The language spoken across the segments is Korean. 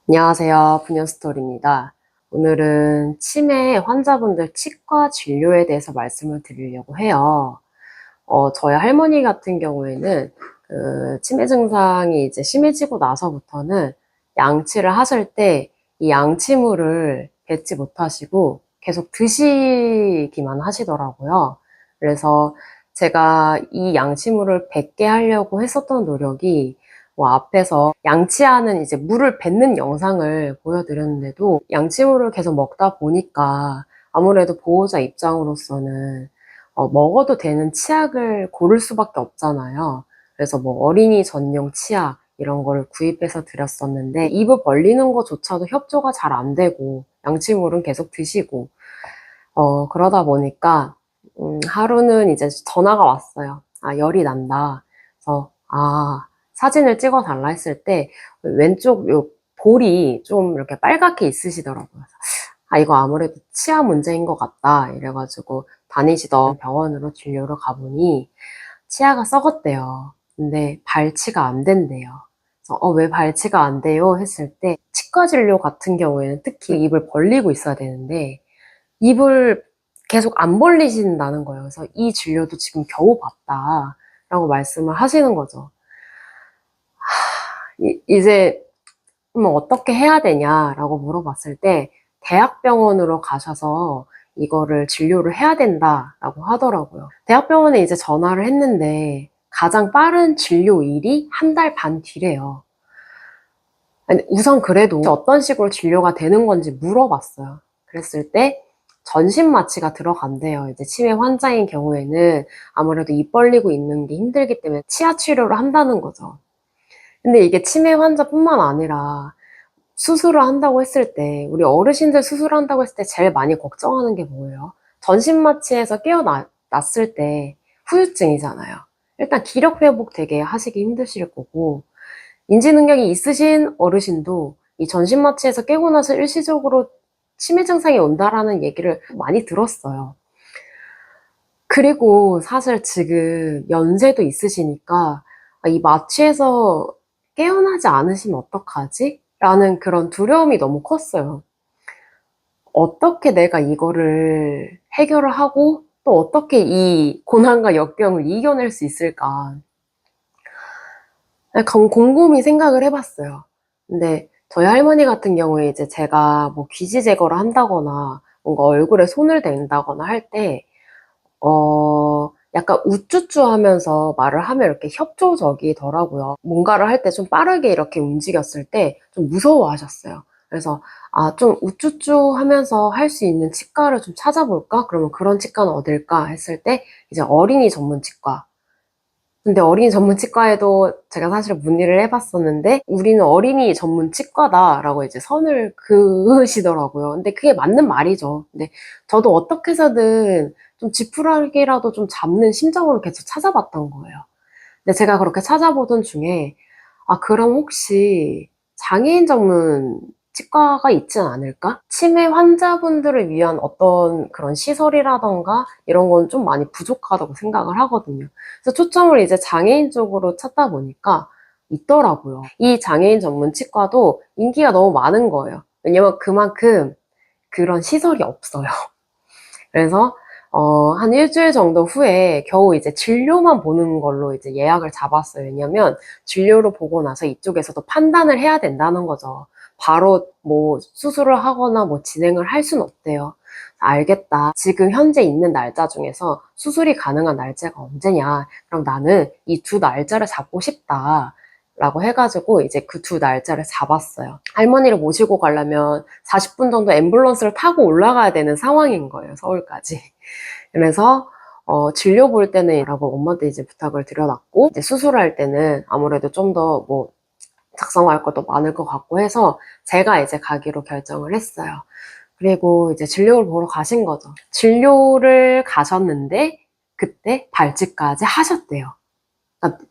안녕하세요. 분녀스토리입니다. 오늘은 치매 환자분들 치과 진료에 대해서 말씀을 드리려고 해요. 저희 할머니 같은 경우에는 그 치매 증상이 이제 심해지고 나서부터는 양치를 하실 때 이 양치물을 뱉지 못하시고 계속 드시기만 하시더라고요. 그래서 제가 이 양치물을 뱉게 하려고 했었던 노력이 앞에서 양치하는 이제 물을 뱉는 영상을 보여드렸는데도 양치물을 계속 먹다 보니까 아무래도 보호자 입장으로서는 먹어도 되는 치약을 고를 수밖에 없잖아요. 그래서 뭐 어린이 전용 치약 이런 거를 구입해서 드렸었는데 입을 벌리는 것조차도 협조가 잘 안 되고 양치물은 계속 드시고 그러다 보니까 하루는 이제 전화가 왔어요. 열이 난다. 그래서 사진을 찍어 달라 했을 때 왼쪽 요 볼이 좀 이렇게 빨갛게 있으시더라고요. 이거 아무래도 치아 문제인 것 같다 이래가지고 다니시던 병원으로 진료를 가보니 치아가 썩었대요. 근데 발치가 안 된대요. 그래서 왜 발치가 안 돼요? 했을 때 치과 진료 같은 경우에는 특히 입을 벌리고 있어야 되는데 입을 계속 안 벌리신다는 거예요. 그래서 이 진료도 지금 겨우 봤다 라고 말씀을 하시는 거죠. 이제 어떻게 해야 되냐라고 물어봤을 때 대학병원으로 가셔서 이거를 진료를 해야 된다라고 하더라고요. 대학병원에 이제 전화를 했는데 가장 빠른 진료일이 한 달 반 뒤래요. 우선 그래도 어떤 식으로 진료가 되는 건지 물어봤어요. 그랬을 때 전신 마취가 들어간대요. 이제 치매 환자인 경우에는 아무래도 입 벌리고 있는 게 힘들기 때문에 치아 치료를 한다는 거죠. 근데 이게 치매 환자뿐만 아니라 수술을 한다고 했을 때, 우리 어르신들 수술한다고 했을 때 제일 많이 걱정하는 게 뭐예요? 전신 마취에서 깨어났을 때 후유증이잖아요. 일단 기력 회복 되게 하시기 힘드실 거고, 인지 능력이 있으신 어르신도 이 전신 마취에서 깨고 나서 일시적으로 치매 증상이 온다라는 얘기를 많이 들었어요. 그리고 사실 지금 연세도 있으시니까 이 마취에서 깨어나지 않으시면 어떡하지? 라는 그런 두려움이 너무 컸어요. 어떻게 내가 이거를 해결을 하고 또 어떻게 이 고난과 역경을 이겨낼 수 있을까? 곰곰이 생각을 해봤어요. 근데 저희 할머니 같은 경우에 이제 제가 뭐 귀지 제거를 한다거나 뭔가 얼굴에 손을 댄다거나 할 때, 약간 우쭈쭈 하면서 말을 하면 이렇게 협조적이더라고요. 뭔가를 할 때 좀 빠르게 이렇게 움직였을 때 좀 무서워 하셨어요. 그래서, 좀 우쭈쭈 하면서 할 수 있는 치과를 좀 찾아볼까? 그러면 그런 치과는 어딜까? 했을 때, 이제 어린이 전문 치과. 근데 어린이 전문 치과에도 제가 사실 문의를 해봤었는데 우리는 어린이 전문 치과다라고 이제 선을 그으시더라고요. 근데 그게 맞는 말이죠. 근데 저도 어떻게 해서든 좀 지푸라기라도 좀 잡는 심정으로 계속 찾아봤던 거예요. 근데 제가 그렇게 찾아보던 중에 그럼 혹시 장애인 전문 치과가 있진 않을까? 치매 환자분들을 위한 어떤 그런 시설이라던가 이런 건 좀 많이 부족하다고 생각을 하거든요. 그래서 초점을 이제 장애인 쪽으로 찾다 보니까 있더라고요. 이 장애인 전문 치과도 인기가 너무 많은 거예요. 왜냐면 그만큼 그런 시설이 없어요. 그래서 한 일주일 정도 후에 겨우 이제 진료만 보는 걸로 이제 예약을 잡았어요. 왜냐면 진료를 보고 나서 이쪽에서도 판단을 해야 된다는 거죠. 바로 뭐 수술을 하거나 뭐 진행을 할 수는 없대요. 알겠다. 지금 현재 있는 날짜 중에서 수술이 가능한 날짜가 언제냐. 그럼 나는 이 두 날짜를 잡고 싶다. 라고 해가지고 이제 그 두 날짜를 잡았어요. 할머니를 모시고 가려면 40분 정도 앰뷸런스를 타고 올라가야 되는 상황인 거예요, 서울까지. 그래서 진료 볼 때는 라고 엄마한테 이제 부탁을 드려놨고, 이제 수술할 때는 아무래도 좀 더 뭐 작성할 것도 많을 것 같고 해서 제가 이제 가기로 결정을 했어요. 그리고 이제 진료를 보러 가신 거죠. 진료를 가셨는데 그때 발치까지 하셨대요. 그러니까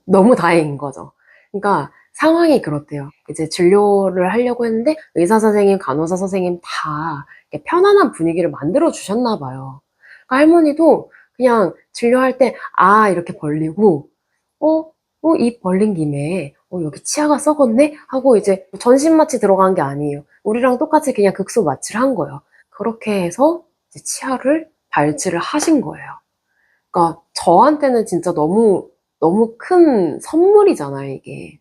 너무 다행인 거죠. 그러니까 상황이 그렇대요. 이제 진료를 하려고 했는데 의사 선생님, 간호사 선생님 다 이렇게 편안한 분위기를 만들어 주셨나 봐요. 그러니까 할머니도 그냥 진료할 때 이렇게 벌리고 입 벌린 김에 여기 치아가 썩었네? 하고 이제 전신 마취 들어간 게 아니에요. 우리랑 똑같이 그냥 극소 마취를 한 거예요. 그렇게 해서 이제 치아를 발치를 하신 거예요. 그러니까 저한테는 진짜 너무 큰 선물이잖아요, 이게.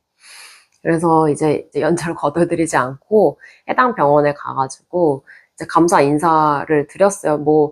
그래서 이제 연차를 거둬들이지 않고 해당 병원에 가가지고 이제 감사 인사를 드렸어요. 뭐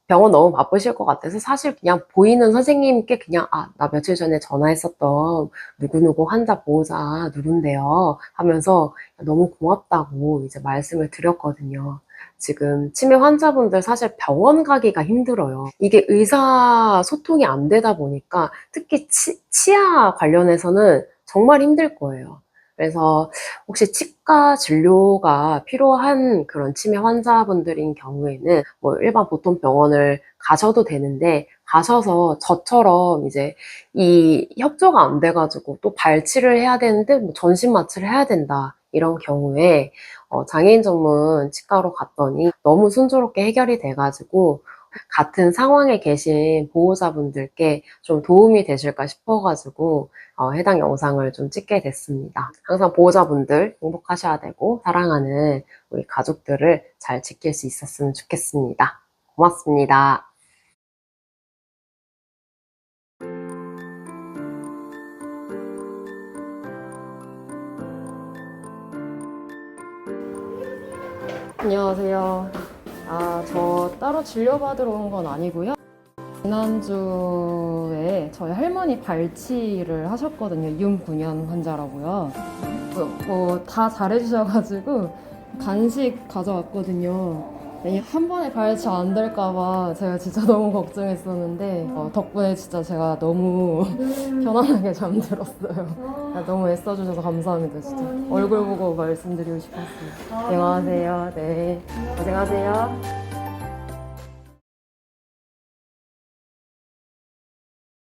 병원 너무 바쁘실 것 같아서 사실 그냥 보이는 선생님께 그냥 나 며칠 전에 전화했었던 누구누구 환자 보호자 누군데요 하면서 너무 고맙다고 이제 말씀을 드렸거든요. 지금 치매 환자분들 사실 병원 가기가 힘들어요. 이게 의사소통이 안 되다 보니까 특히 치아 관련해서는 정말 힘들 거예요. 그래서 혹시 치과 진료가 필요한 그런 치매 환자분들인 경우에는 뭐 일반 보통 병원을 가셔도 되는데 가셔서 저처럼 이제 이 협조가 안 돼가지고 또 발치를 해야 되는데 뭐 전신 마취를 해야 된다 이런 경우에 장애인 전문 치과로 갔더니 너무 순조롭게 해결이 돼가지고 같은 상황에 계신 보호자분들께 좀 도움이 되실까 싶어가지고 해당 영상을 좀 찍게 됐습니다. 항상 보호자분들 행복하셔야 되고 사랑하는 우리 가족들을 잘 지킬 수 있었으면 좋겠습니다. 고맙습니다. 안녕하세요. 저 따로 진료받으러 온 건 아니고요. 지난주에 저희 할머니 발치를 하셨거든요. 2009년 환자라고요. 다 잘해주셔가지고 간식 가져왔거든요. 한 번에 발치 안 될까봐 제가 진짜 너무 걱정했었는데 덕분에 진짜 제가 너무 편안하게 잠들었어요. 너무 애써주셔서 감사합니다. 진짜 얼굴 보고 말씀드리고 싶었어요. 안녕하세요. 네, 고생하세요.